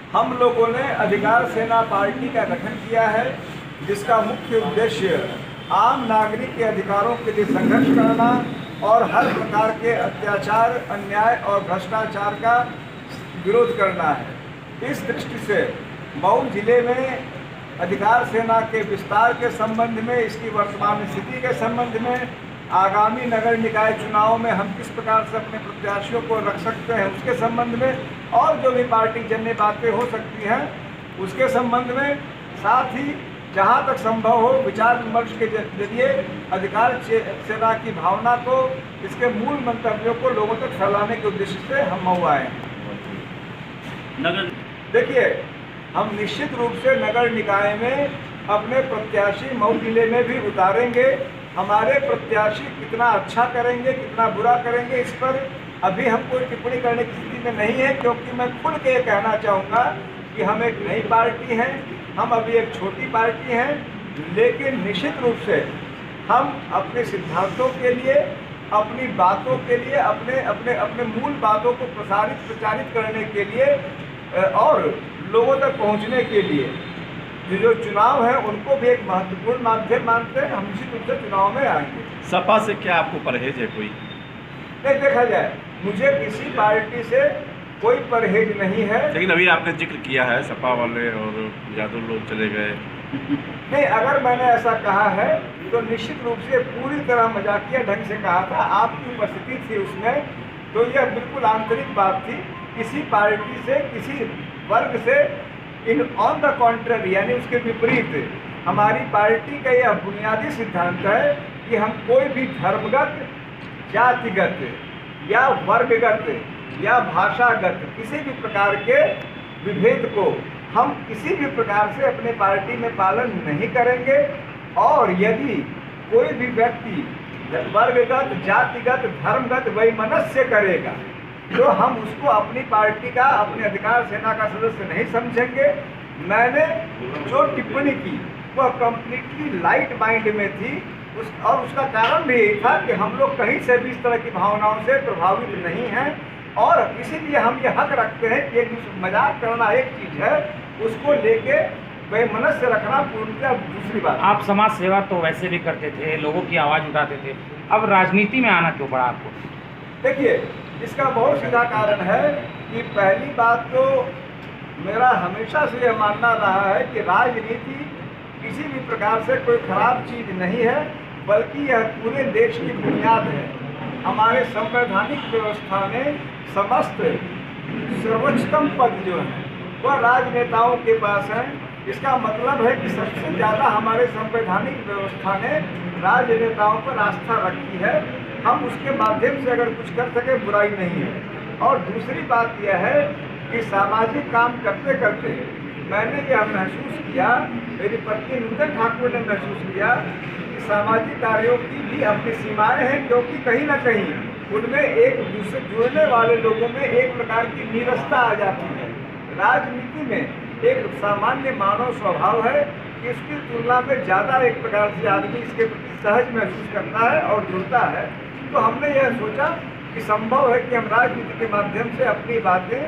हम लोगों ने अधिकार सेना पार्टी का गठन किया है, जिसका मुख्य उद्देश्य आम नागरिक के अधिकारों के लिए संघर्ष करना और हर प्रकार के अत्याचार, अन्याय और भ्रष्टाचार का विरोध करना है। इस दृष्टि से मऊ जिले में अधिकार सेना के विस्तार के संबंध में, इसकी वर्तमान स्थिति के संबंध में, आगामी नगर निकाय चुनाव में हम किस प्रकार से अपने प्रत्याशियों को रख सकते हैं उसके संबंध में, और जो भी पार्टी जन्य बातें हो सकती हैं उसके संबंध में, साथ ही जहां तक संभव हो विचार विमर्श के जरिए अधिकार सेना की भावना को, इसके मूल मंतव्यों को लोगों तक फैलाने के उद्देश्य से हम मऊ आए हैं। नगर देखिए, हम निश्चित रूप से नगर निकाय में अपने प्रत्याशी मऊ जिले में भी उतारेंगे। हमारे प्रत्याशी कितना अच्छा करेंगे, कितना बुरा करेंगे, इस पर अभी हम कोई टिप्पणी करने की स्थिति में नहीं है, क्योंकि मैं खुल के कहना चाहूँगा कि हम एक नई पार्टी हैं, हम अभी एक छोटी पार्टी हैं, लेकिन निश्चित रूप से हम अपने सिद्धांतों के लिए, अपनी बातों के लिए, अपने अपने अपने मूल बातों को प्रचारित करने के लिए और लोगों तक पहुंचने के लिए जो चुनाव है उनको भी एक महत्वपूर्ण माध्यम मानते हैं। हम निश्चित रूप से चुनाव में आएंगे। सपा से क्या आपको परहेज है कोई? नहीं, देखा जाए, मुझे किसी पार्टी से कोई परहेज नहीं है। लेकिन अभी आपने जिक्र किया है सपा वाले और यादव लोग चले गए। नहीं, अगर मैंने ऐसा कहा है तो निश्चित रूप से पूरी तरह मजाकिया ढंग से कहा था, आपकी उपस्थिति थी उसमें, तो यह बिल्कुल आंतरिक बात थी। किसी पार्टी से, किसी वर्ग से इन ऑन द कॉन्ट्ररी, यानी उसके विपरीत, हमारी पार्टी का यह बुनियादी सिद्धांत है कि हम कोई भी धर्मगत, जातिगत या वर्गगत या भाषागत किसी भी प्रकार के विभेद को हम किसी भी प्रकार से अपने पार्टी में पालन नहीं करेंगे। और यदि कोई भी व्यक्ति वर्गगत, जातिगत, धर्मगत वैमनस्य करेगा तो हम उसको अपनी पार्टी का, अपने अधिकार सेना का सदस्य नहीं समझेंगे। मैंने जो टिप्पणी की वह कम्प्लीटली लाइट माइंड में थी, और उसका कारण भी यही था कि हम लोग कहीं से भी इस तरह की भावनाओं से प्रभावित नहीं हैं, और इसीलिए हम ये हक रखते हैं कि एक मजाक करना एक चीज़ है, उसको लेके वैमनस्य रखना पूर्णतः दूसरी बात। आप समाज सेवा तो वैसे भी करते थे, लोगों की आवाज़ उठाते थे, अब राजनीति में आना क्यों पड़ा आपको? देखिए, इसका बहुत सीधा कारण है कि पहली बात तो मेरा हमेशा से यह मानना रहा है कि राजनीति किसी भी प्रकार से कोई खराब चीज़ नहीं है, बल्कि यह पूरे देश की बुनियाद है। हमारे संवैधानिक व्यवस्था में समस्त सर्वोच्चतम पद जो है वह राजनेताओं के पास है। इसका मतलब है कि सबसे ज़्यादा हमारे संवैधानिक व्यवस्था ने राजनेताओं पर आस्था रखी है। हम उसके माध्यम से अगर कुछ कर सके बुराई नहीं है। और दूसरी बात यह है कि सामाजिक काम करते करते मैंने यह महसूस किया, मेरी पत्नी नूतन ठाकुर ने महसूस किया कि सामाजिक कार्यों की भी अपनी सीमाएं हैं, क्योंकि कहीं ना कहीं उनमें एक दूसरे जुड़ने वाले लोगों में एक प्रकार की नीरसता आ जाती है। राजनीति में एक सामान्य मानव स्वभाव है कि इसकी तुलना में ज़्यादा एक प्रकार से आदमी इसके प्रति सहज महसूस करता है और जुड़ता है। तो हमने यह सोचा कि संभव है कि हम राजनीति के माध्यम से अपनी बातें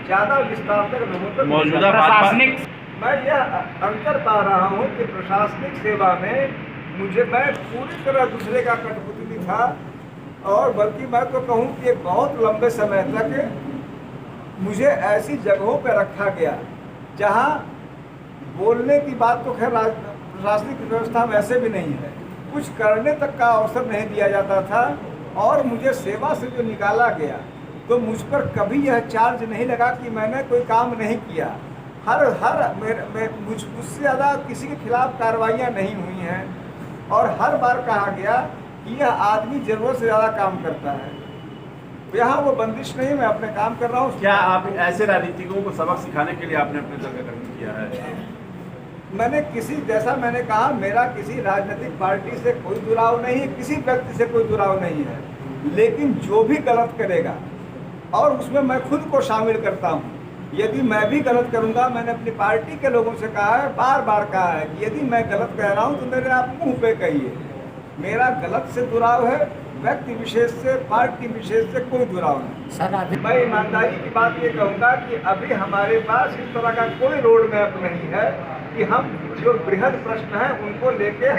ज़्यादा विस्तार तक लोगों तक मौजूदा प्रशासनिक, मैं यह अंतर पा रहा हूँ कि प्रशासनिक सेवा में मैं पूरी तरह दूसरे का कठपुतली था, और बल्कि मैं तो कहूँ कि बहुत लंबे समय तक मुझे ऐसी जगहों पर रखा गया जहाँ बोलने की बात तो खैर प्रशासनिक व्यवस्था में ऐसे भी नहीं है, कुछ करने तक का अवसर नहीं दिया जाता था। और मुझे सेवा से जो निकाला गया तो मुझ पर कभी यह चार्ज नहीं लगा कि मैंने कोई काम नहीं किया। मुझसे ज़्यादा किसी के खिलाफ कार्रवाइयाँ नहीं हुई हैं, और हर बार कहा गया कि यह आदमी ज़रूरत से ज़्यादा काम करता है। यहाँ वो बंदिश नहीं, मैं अपने काम कर रहा हूँ। क्या आप ऐसे राजनीतिकों को सबक सिखाने के लिए आपने अपने दल का गठन किया है? मैंने कहा, मेरा किसी राजनीतिक पार्टी से कोई जुड़ाव नहीं है, किसी व्यक्ति से कोई जुड़ाव नहीं है, लेकिन जो भी गलत करेगा, और उसमें मैं खुद को शामिल करता हूँ, यदि मैं भी गलत करूँगा, मैंने अपनी पार्टी के लोगों से कहा है, बार बार कहा है कि यदि मैं गलत कह रहा हूँ तो मेरे आप मुँह पे कहिए। मेरा गलत से जुड़ाव है, व्यक्ति विशेष से, पार्टी विशेष से कोई जुड़ाव नहीं। सर अभी मैं ईमानदारी की बात ये कहूँगा कि अभी हमारे पास इस तरह का कोई रोड मैप नहीं है कि हम जो बृहद प्रश्न हैं उनको लेके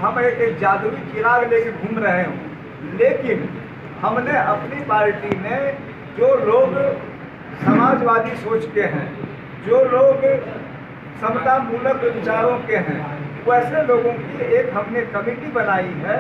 हम एक जादुई चिराग लेके घूम रहे हों। लेकिन हमने अपनी पार्टी में जो लोग समाजवादी सोच के हैं, जो लोग समता मूलक विचारों के हैं, वैसे लोगों की एक हमने कमेटी बनाई है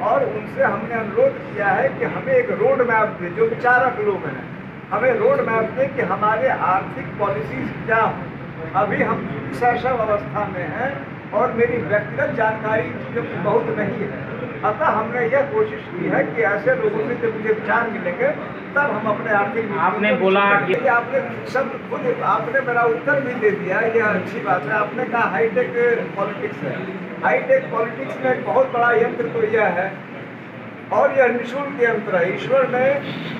और उनसे हमने अनुरोध किया है कि हमें एक रोड मैप दे। जो विचारक लोग हैं हमें रोड मैप दे कि हमारे आर्थिक पॉलिसीज क्या हो। अभी हम शैशव अवस्था में हैं और मेरी व्यक्तिगत जानकारी चीज़ों की बहुत नहीं है। अतः हमने यह कोशिश की है कि ऐसे लोगों से जब मुझे विचार मिलेंगे तब हम अपने आर्थिक आपने बोला कि आपने सब खुद आपने मेरा उत्तर भी दे दिया, यह अच्छी बात है। आपने कहा हाईटेक पॉलिटिक्स है। हाईटेक पॉलिटिक्स में एक बहुत बड़ा यंत्र तो यह है और यह निःशुल्क यंत्र है। ईश्वर ने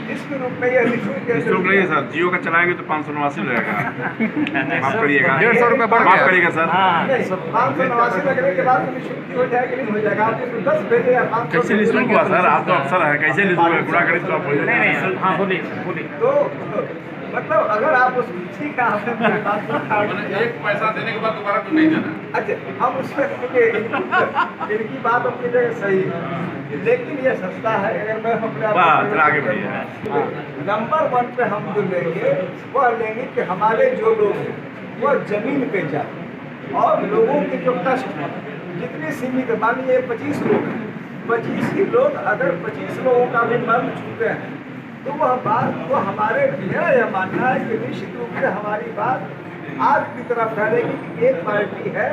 जिसके रूप में यह निःशुल्क निःशुल्क नहीं है सर, जियो का चलाएंगे तो 589 लगेगा। माफ करिएगा, 150 रुपये बढ़ माफ गया। करिएगा सर। हाँ, 589 लगने के बाद निःशुल्क हो जाएगा, नहीं हो जाएगा। आपको तो 10 भेजे या 500 कैसे निःशुल्क हुआ सर? आप तो अफसर है, कैसे निःशुल्क हुआ? गुणा करें तो आप बोलिए। नहीं नहीं, हाँ बोलिए बोलिए। तो मतलब अगर आप उस ठीक है आपने मेरी बात को मैंने एक पैसा देने के बाद दोबारा तो नहीं देना। अच्छा हम उसमें इनकी बात अपनी जगह सही है, लेकिन ये सस्ता है। अगर मैं अपने वाह, चला आगे बढ़िए। नंबर 1 पे हम जो लेंगे वह लेंगे कि हमारे जो लोग हैं वह जमीन पे जाए और लोगों के जो कष्ट है जितने सीमित है। मान लीजिए 25 लोग हैं, 25 ही लोग अगर 25 लोगों का भी मर्म छूते हैं तो वह बात तो हमारे मेरा यह मानना है कि निश्चित रूप से हमारी बात आग की तरह फैलेगी कि एक पार्टी है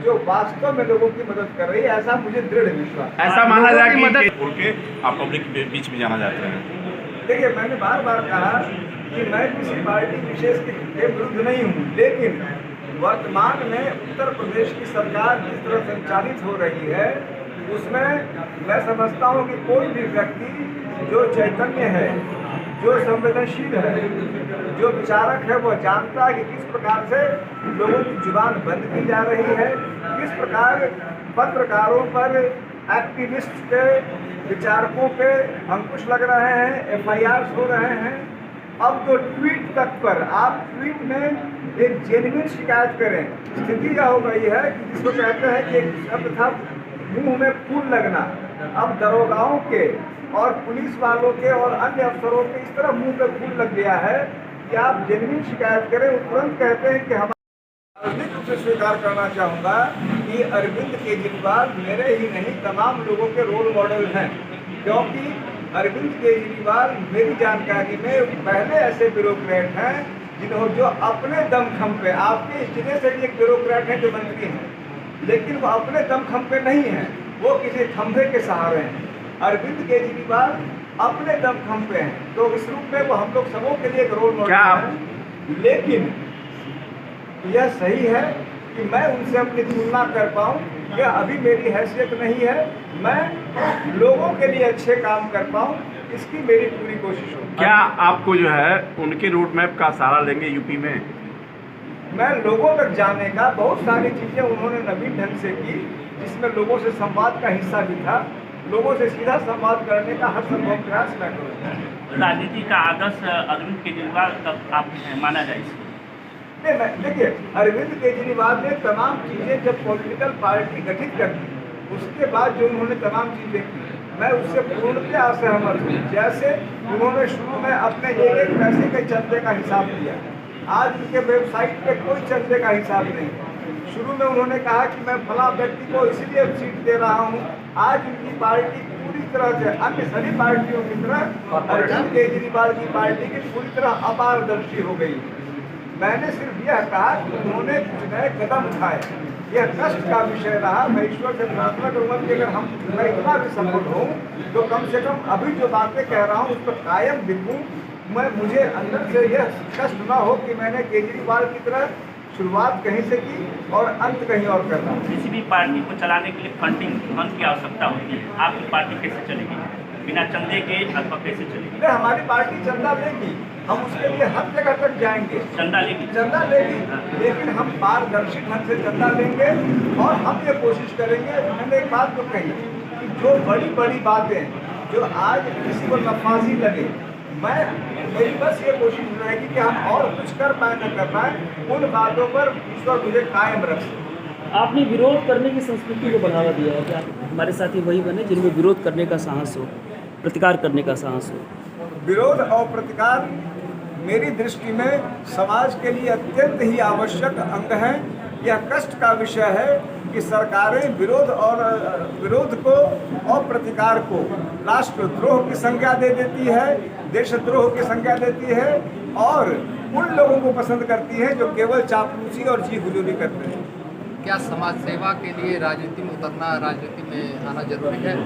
जो वास्तव में लोगों की मदद कर रही है। ऐसा मुझे दृढ़ विश्वास है। ऐसा माना लोगों जाए की कि मदद- बोल के आप पब्लिक के बीच में जाना चाहते हैं। देखिए मैंने बार बार कहा कि मैं किसी पार्टी विशेष के विरुद्ध नहीं हूँ, लेकिन वर्तमान में उत्तर प्रदेश की सरकार जिस तरह संचालित हो रही है उसमें मैं समझता हूँ कि कोई भी व्यक्ति जो चैतन्य है, जो संवेदनशील है, जो विचारक है, वो जानता है कि किस प्रकार से लोगों की जुबान बंद की जा रही है, किस प्रकार पत्रकारों पर, एक्टिविस्ट पे, विचारकों पे अंकुश लग रहे हैं, FIR हो रहे हैं। अब तो ट्वीट तक पर आप ट्वीट में एक जेन्युइन शिकायत करें। स्थिति यह हो गई है कि जिसको कहते हैं कि एक शब्द था मुंह में फूल लगना, अब दरोगाओं के और पुलिस वालों के और अन्य अफसरों के इस तरह मुंह पे फूल लग गया है कि आप जेन्युइन शिकायत करें वो तुरंत कहते हैं कि हम निश्चित रूप से स्वीकार करना चाहूँगा कि अरविंद केजरीवाल मेरे ही नहीं तमाम लोगों के रोल मॉडल हैं, क्योंकि अरविंद केजरीवाल मेरी जानकारी में पहले ऐसे ब्यूरोक्रेट हैं जिन्होंने जो अपने दमखम पे, आपके जिले से भी एक ब्यूरोक्रेट हैं जो मंत्री हैं, लेकिन वो अपने दमखम पे नहीं हैं, वो किसी खंभे के सहारे हैं। अरविंद केजरीवाल अपने दमखम पे हैं, तो इस रूप में वो हम लोग सबों के लिए एक रोल मॉडल है। लेकिन यह सही है कि मैं उनसे अपनी तुलना कर पाऊँ, यह अभी मेरी हैसियत नहीं है। मैं लोगों के लिए अच्छे काम कर पाऊँ, इसकी मेरी पूरी कोशिश होगी। क्या आपको जो है उनके रोड मैप का सहारा लेंगे यूपी में? मैं लोगों तक जाने का, बहुत सारी चीज़ें उन्होंने नवीन ढंग से की जिसमें लोगों से संवाद का हिस्सा भी था। लोगों से सीधा संवाद करने का हर संभव प्रयास मैं करूँगा। राजनीति का आदर्श अरविंद केजरीवाल तब आप माना जाए इसको? नहीं, मैं देखिए अरविंद केजरीवाल ने तमाम चीज़ें जब पॉलिटिकल पार्टी गठित कर दी उसके बाद जो उन्होंने तमाम चीज़ें की मैं उससे पूर्णतः असहमत हूँ। जैसे उन्होंने शुरू में अपने एक पैसे के चंदे का हिसाब दिया, आज उनके वेबसाइट पे कोई चंदे का हिसाब नहीं। शुरू में उन्होंने कहा कि मैं फला व्यक्ति को इसलिए सीट दे रहा हूँ, आज उनकी पार्टी पूरी तरह से अन्य सभी पार्टियों की तरह अरविंद केजरीवाल की पार्टी की पूरी तरह अपारदर्शी हो गई। मैंने सिर्फ यह कहा कि उन्होंने कुछ नए कदम उठाए, यह कष्ट का विषय रहा। मैं ईश्वर से प्रार्थना करूँगा कि अगर मैं इतना भी सफल हूँ तो कम से कम अभी जो बातें कह रहा हूँ उस पर कायम दिखूँ। मुझे अंदर से यह कष्ट ना हो कि मैंने केजरीवाल की तरह शुरुआत कहीं से की और अंत कहीं और कर रहा हूँ। किसी भी पार्टी को चलाने के लिए फंडिंग धन की आवश्यकता होती है, आपकी पार्टी कैसे चलेगी बिना चंदे के, अथवा कैसे चलेगी? नहीं, हमारी पार्टी चंदा लेगी, हम उसके लिए हर जगह तक जाएंगे। चंदा लेगी? चंदा लेगी, लेकिन हम पारदर्शी ढंग से चंदा लेंगे और हम ये कोशिश करेंगे। मैंने एक बात तो कही कि जो बड़ी बड़ी बातें, जो आज किसी को नफाजी लगे, मेरी बस ये कोशिश रहेगी कि हम और कुछ कर पाए न कर पाए, उन बातों पर ईश्वर मुझे कायम रख सके। आपने विरोध करने की संस्कृति को बढ़ावा दिया है क्या? हमारे साथी वही बने जिनमें विरोध करने का साहस हो, प्रतिकार करने का साहस हो। विरोध और प्रतिकार मेरी दृष्टि में समाज के लिए अत्यंत ही आवश्यक अंग है। यह कष्ट का विषय है कि सरकारें विरोध को और प्रतिकार को राष्ट्रद्रोह की संज्ञा दे देती है, देशद्रोह की संज्ञा देती है और उन लोगों को पसंद करती है जो केवल चापलूसी और जी हुजूरी करते हैं। क्या समाज सेवा के लिए राजनीति में उतरना, राजनीति में आना जरूरी है?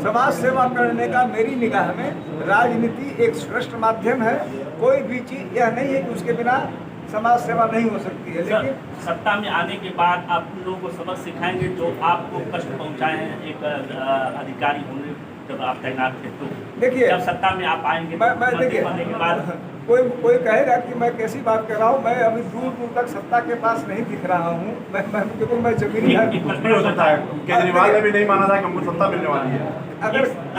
समाज सेवा करने का मेरी निगाह में राजनीति एक श्रेष्ठ माध्यम है। कोई भी चीज़ यह नहीं है कि उसके बिना समाज सेवा नहीं हो सकती है। लेकिन सत्ता में आने के बाद आप उन लोगों को सबक सिखाएंगे जो आपको कष्ट पहुंचाए हैं एक अधिकारी होने जब आप तैनात थे, तो देखिए जब सत्ता में आप आएंगे मैं देखिए के बाद कोई कहेगा कि मैं कैसी बात कर रहा हूँ। मैं अभी दूर दूर तक सत्ता के पास नहीं दिख रहा हूँ। मैं जमीनी भी हो सकता है, केजरीवाल ने भी नहीं माना था कि हमको सत्ता मिलने वाली है।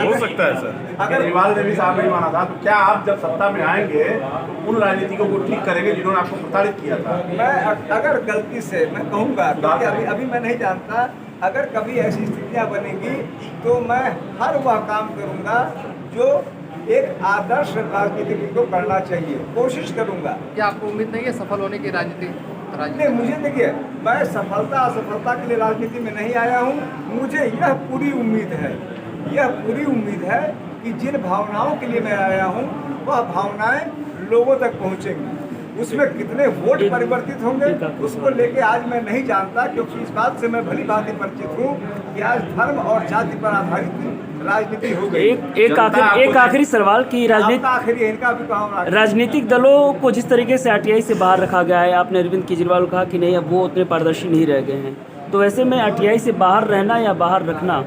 हो सकता है सर। केजरीवाल ने भी साहब नहीं माना था, तो क्या आप जब सत्ता में आएंगे तो उन राजनीतिकों को ठीक करेंगे जिन्होंने आपको प्रताड़ित किया था? मैं अगर गलती से मैं कहूँगा, क्योंकि अभी मैं नहीं जानता, अगर कभी ऐसी स्थितियाँ बनेंगी तो मैं हर वह काम करूँगा जो एक आदर्श राजनीतिक को करना चाहिए, कोशिश करूँगा। क्या आपको उम्मीद नहीं है सफल होने की राजनीति? नहीं, मुझे देखिए, मैं सफलता असफलता के लिए राजनीति में नहीं आया हूँ। मुझे यह पूरी उम्मीद है कि जिन भावनाओं के लिए मैं आया हूँ वह भावनाएं लोगों तक पहुँचेंगी। उसमें कितने वोट परिवर्तित होंगे उसको लेके आज मैं नहीं जानता, क्योंकि इस बात से मैं भली भांति परिचित हूँ कि आज धर्म और जाति पर आधारित राजनीति हो गई। एक आखिरी सवाल की राजनीतिक दलों को जिस तरीके से आरटीआई से बाहर रखा गया है, आपने अरविंद केजरीवाल को कहा कि नहीं अब वो उतने पारदर्शी नहीं रह गए हैं, तो वैसे में आरटीआई से बाहर रहना या बाहर रखना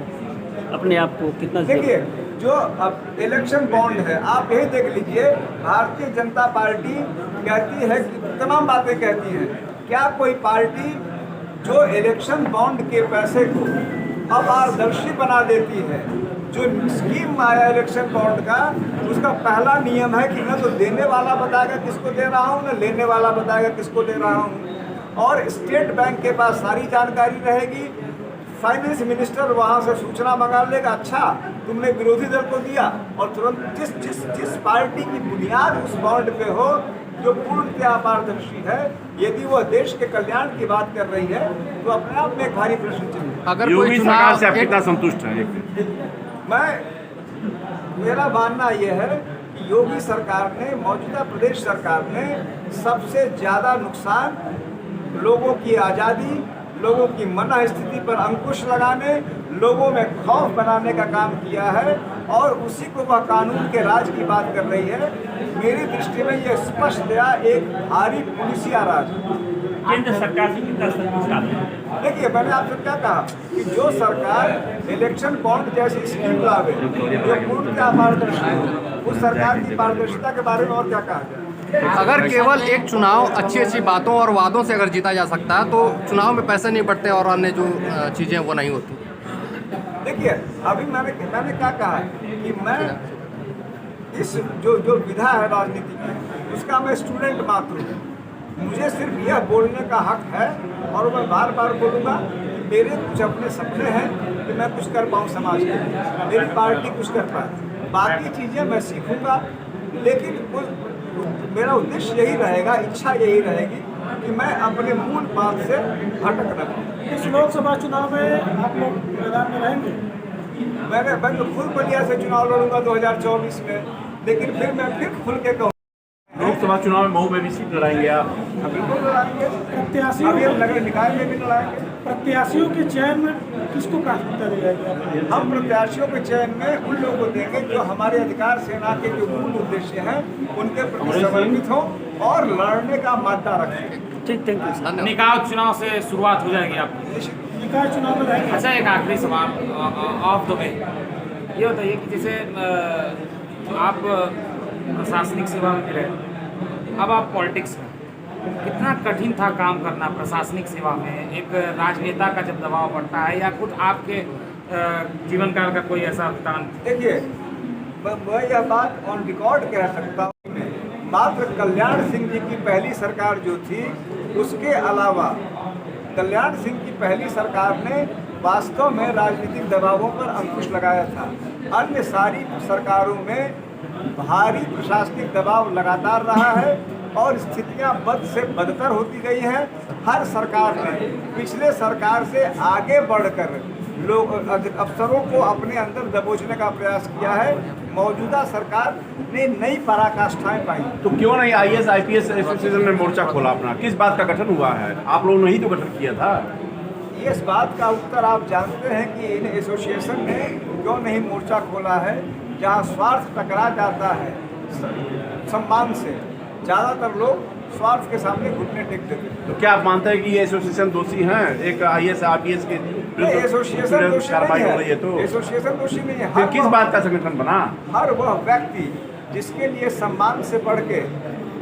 अपने आप को कितना? देखिए, जो अब इलेक्शन बॉन्ड है, आप यही देख लीजिए, भारतीय जनता पार्टी कहती है, तमाम बातें कहती है। क्या कोई पार्टी जो इलेक्शन बॉन्ड के पैसे को अपारदर्शी बना देती है, जो स्कीम आया इलेक्शन बॉन्ड का, उसका पहला नियम है कि न तो देने वाला बताएगा किसको दे रहा हूँ, न लेने वाला बताएगा किसको दे रहा हूँ। और स्टेट बैंक के पास सारी जानकारी रहेगी। फाइनेंस मिनिस्टर वहाँ से सूचना मंगा लेगा, अच्छा तुमने विरोधी दल को दिया, और तुरंत जिस पार्टी की बुनियाद उस बॉन्ड पे हो, जो पूर्णतः अपारदर्शी है, यदि वह देश के कल्याण की बात कर रही है, तो अपने आप में एक भारी प्रश्न चिन्ह है। अगर कोई चुनाव से आप कितना संतुष्ट हैं? मेरा मानना यह है कि योगी सरकार ने, मौजूदा प्रदेश सरकार ने सबसे ज़्यादा नुकसान लोगों की आज़ादी, लोगों की मन स्थिति पर अंकुश लगाने, लोगों में खौफ बनाने का काम किया है, और उसी को वह कानून के राज की बात कर रही है। मेरी दृष्टि में यह स्पष्टतया एक भारी पुलिसिया राज है। केंद्र सरकार से कितना संतुष्ट हैं? देखिए, मैंने आपसे क्या कहा कि जो सरकार इलेक्शन बॉन्ड जैसी स्कीम लावे जो पूर्णतः पारदर्शी है, उस सरकार की पारदर्शिता के बारे में और क्या कहा जाए? अगर केवल एक चुनाव अच्छी बातों और वादों से अगर जीता जा सकता है, तो चुनाव में पैसे नहीं बढ़ते और अन्य जो चीज़ें वो नहीं होती। देखिए, अभी मैंने क्या कहा कि मैं इस जो विधा है राजनीति की, उसका मैं स्टूडेंट मात्र हूँ। मुझे सिर्फ यह बोलने का हक है, और मैं बार बार बोलूँगा कि मेरे कुछ अपने सपने हैं कि मैं कुछ कर पाऊँ समाज के लिए, मेरी पार्टी कुछ कर पाए। बाकी चीज़ें मैं सीखूँगा, लेकिन मेरा उद्देश्य यही रहेगा, इच्छा यही रहेगी कि मैं अपने मूल बात से भटक न पाऊँ। इस लोकसभा चुनाव में आप लोग मैदान में रहेंगे? मैं तो खुद बलिया से चुनाव लड़ूंगा 2024 में, लेकिन फिर मैं खुल के कहूँ लोकसभा चुनाव में मऊ में भी सीट लड़ाएंगे आप? बिल्कुल लड़ाएंगे। नगर निकाय में भी लड़ाएंगे। प्रत्याशियों के चयन में किसको प्राथमिकता दी जाएगी? हम प्रत्याशियों के चयन में उन लोगों को देंगे जो हमारे अधिकार सेना के जो मूल उद्देश्य हैं उनके प्रति समर्पित हों और लड़ने का मादा रखें। ठीक, थैंक यू। निकाय चुनाव से शुरुआत हो जाएगी आपकी? निकाय चुनाव में रहेंगे। अच्छा, एक आखिरी सवाल ऑफ द वे, ये बताइए कि जैसे आप प्रशासनिक सेवा में भी रहे, अब आप पॉलिटिक्स में, कितना कठिन था काम करना प्रशासनिक सेवा में? एक राजनेता का जब दबाव पड़ता है या खुद आपके जीवन काल का कोई ऐसा वृत्तांत? देखिए, मैं यह बात ऑन रिकॉर्ड कह सकता हूँ, मात्र कल्याण सिंह जी की पहली सरकार जो थी, उसके अलावा कल्याण सिंह की पहली सरकार ने वास्तव में राजनीतिक दबावों पर अंकुश लगाया था। अन्य सारी सरकारों में भारी प्रशासनिक दबाव लगातार रहा है और स्थितियां बद से बदतर होती गई हैं। हर सरकार ने पिछले सरकार से आगे बढ़कर लोग अफसरों को अपने अंदर दबोचने का प्रयास किया है। मौजूदा सरकार ने नई पराकाष्ठाएं पाई। तो क्यों नहीं IAS IPS एसोसिएशन ने मोर्चा खोला अपना? किस बात का गठन हुआ है? आप लोगों ने ही तो गठन किया था। इस बात का उत्तर आप जानते हैं कि इन एसोसिएशन ने क्यों नहीं मोर्चा खोला है। जहां स्वार्थ टकरा जाता है सम्मान से, ज़्यादातर लोग स्वार्थ के सामने घुटने टेक देते हैं। तो क्या आप मानते हैं कि ये एसोसिएशन दोषी हैं? एक IAS IPS के एसोसिएशन दोषी कार्रवाई हो रही है नहीं तो है। एसोसिएशन दोषी नहीं है। फिर किस बात का संगठन बना? हर वह व्यक्ति जिसके लिए सम्मान से बढ़ के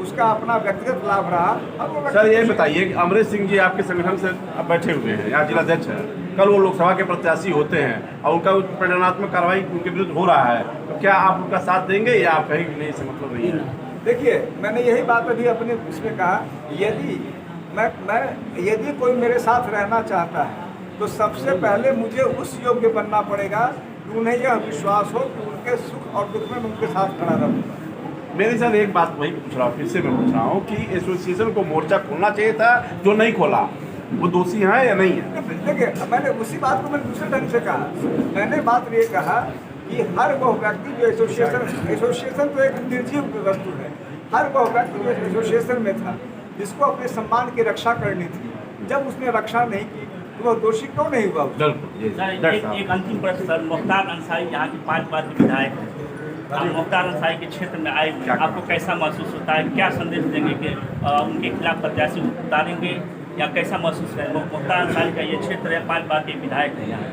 उसका अपना व्यक्तिगत लाभ रहा, हर वो व्यक्ति। सर ये बताइए कि अमरीश सिंह जी आपके संगठन से अब बैठे हुए हैं, यहाँ जिलाध्यक्ष हैं, कल वो लोकसभा के प्रत्याशी होते हैं और उनका परिणात्मक कार्रवाई उनके विरुद्ध हो रहा है, तो क्या आप उनका साथ देंगे या आप कहेंगे नहीं, इससे मतलब नहीं है? देखिए, मैंने यही बात अभी अपने इसमें कहा, यदि कोई मेरे साथ रहना चाहता है तो सबसे पहले मुझे उस योग्य बनना पड़ेगा कि उन्हें यह विश्वास हो कि उनके सुख और दुख में मैं उनके साथ खड़ा रहूँगा। मेरे साथ एक बात वही पूछ रहा हूँ, फिर से मैं पूछ रहा हूँ कि एसोसिएशन को मोर्चा खोलना चाहिए था, जो नहीं खोला, वो दोषी है या नहीं है? देखिए, मैंने उसी बात को मैंने दूसरे ढंग से कहा। मैंने बात ये कहा कि हर वो व्यक्ति जो एसोसिएशन तो एक निर्जीव वस्तु है। हर वो व्यक्ति जो एसोसिएशन में था, जिसको अपने सम्मान की रक्षा करनी थी, जब उसने रक्षा नहीं की तो वह दोषी क्यों नहीं हुआ? सर, एक अंतिम प्रश्न सर, मुख्तार अंसारी यहाँ के 5 बार के विधायक हैं, आप मुख्तार अंसारी के क्षेत्र में आए, आपको कैसा महसूस होता है? क्या संदेश देंगे कि उनके खिलाफ प्रत्याशी उतारेंगे या कैसा महसूस है? मुख्तार अंसारी का ये क्षेत्र है, 5 बार के विधायक हैं यहाँ।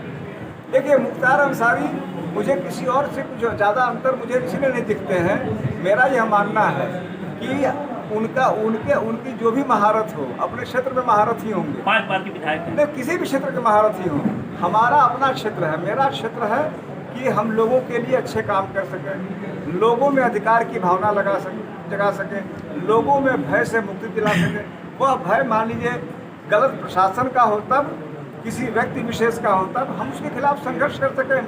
देखिए, मुख्तार अंसारी मुझे किसी और से कुछ ज़्यादा अंतर मुझे इसलिए नहीं दिखते हैं। मेरा यह मानना है कि उनकी जो भी महारत हो, अपने क्षेत्र में महारत ही होंगे। 5 बार के विधायक हैं, किसी भी क्षेत्र के महारत ही हो। हमारा अपना क्षेत्र है, मेरा क्षेत्र है कि हम लोगों के लिए अच्छे काम कर सकें, लोगों में अधिकार की भावना जगा सकें, लोगों में भय से मुक्ति दिला सकें। वह भय मान लीजिए गलत प्रशासन का हो तब, किसी व्यक्ति विशेष का हो तब हम उसके खिलाफ संघर्ष कर सकें।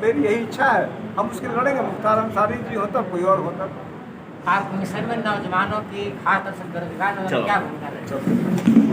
मेरी यही इच्छा है, हम उसके लड़ेंगे। मुख्तार अंसारी जी हो तब, कोई और हो तब। आप मिशन में नौजवानों की खास तौर से बेरोजगार क्या भूमिका रहे?